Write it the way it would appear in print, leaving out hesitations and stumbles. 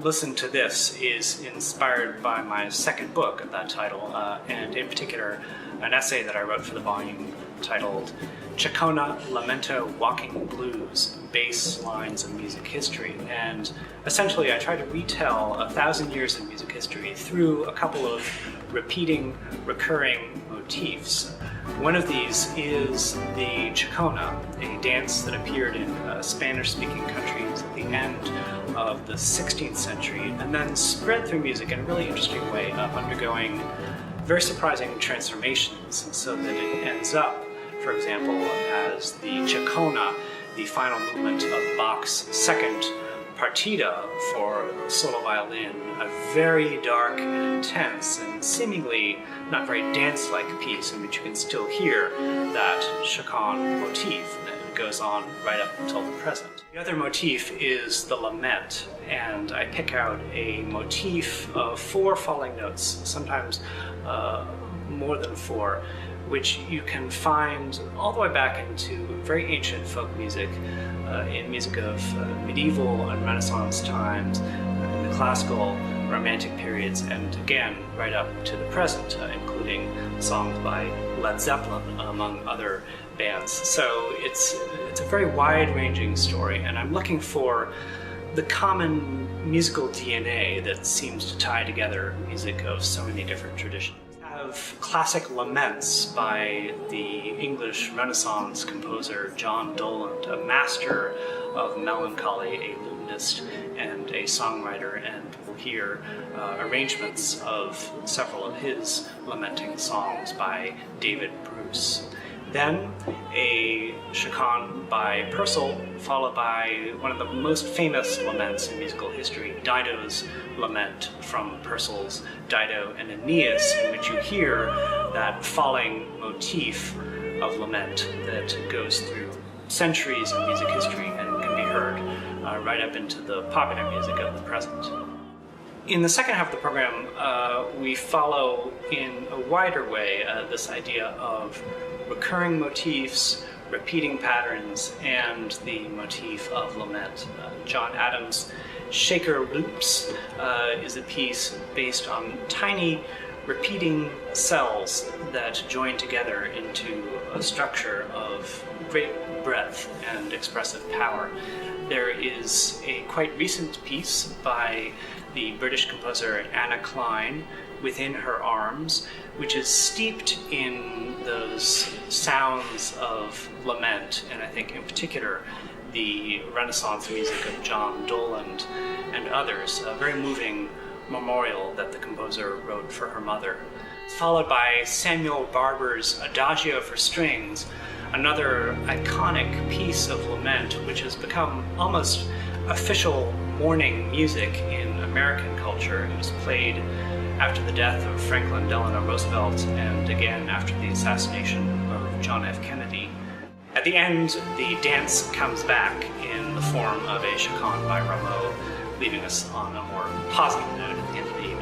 Listen to This is inspired by my second book of that title, and in particular, an essay that I wrote for the volume titled Chacona Lamento Walking Blues, Bass Lines of Music History. And essentially I try to retell 1,000 years of music history through a couple of recurring motifs. One of these is the Chacona, a dance that appeared in Spanish-speaking countries at the end of the 16th century and then spread through music in a really interesting way, undergoing very surprising transformations so that it ends up, for example, as the Chacona, the final movement of Bach's second partita for solo violin, a very dark and intense and seemingly not very dance-like piece in which you can still hear that chaconne motif that goes on right up until the present. The other motif is the lament, and I pick out a motif of 4 falling notes, sometimes more than 4, which you can find all the way back into very ancient folk music, in music of medieval and Renaissance times, in the classical, romantic periods, and again right up to the present, including songs by Led Zeppelin, among other bands. So it's a very wide-ranging story, and I'm looking for the common musical DNA that seems to tie together music of so many different traditions. Of classic laments by the English Renaissance composer John Doland, a master of melancholy, a lutenist and a songwriter, and we'll hear arrangements of several of his lamenting songs by David Bruce. Then a chaconne by Purcell, followed by one of the most famous laments in musical history, Dido's Lament from Purcell's Dido and Aeneas, in which you hear that falling motif of lament that goes through centuries of music history and can be heard right up into the popular music of the present. In the second half of the program, we follow in a wider way this idea of recurring motifs, repeating patterns, and the motif of lament. John Adams' Shaker Loops is a piece based on tiny repeating cells that join together into a structure of great breadth and expressive power. There is a quite recent piece by the British composer Anna Klein, Within Her Arms, which is steeped in those sounds of lament, and I think in particular the Renaissance music of John Doland and others, a very moving memorial that the composer wrote for her mother. It's followed by Samuel Barber's Adagio for Strings, another iconic piece of lament which has become almost official mourning music in American culture. It was played after the death of Franklin Delano Roosevelt and again after the assassination of John F. Kennedy. At the end, the dance comes back in the form of a chaconne by Rameau, leaving us on a more positive note at the end of the evening.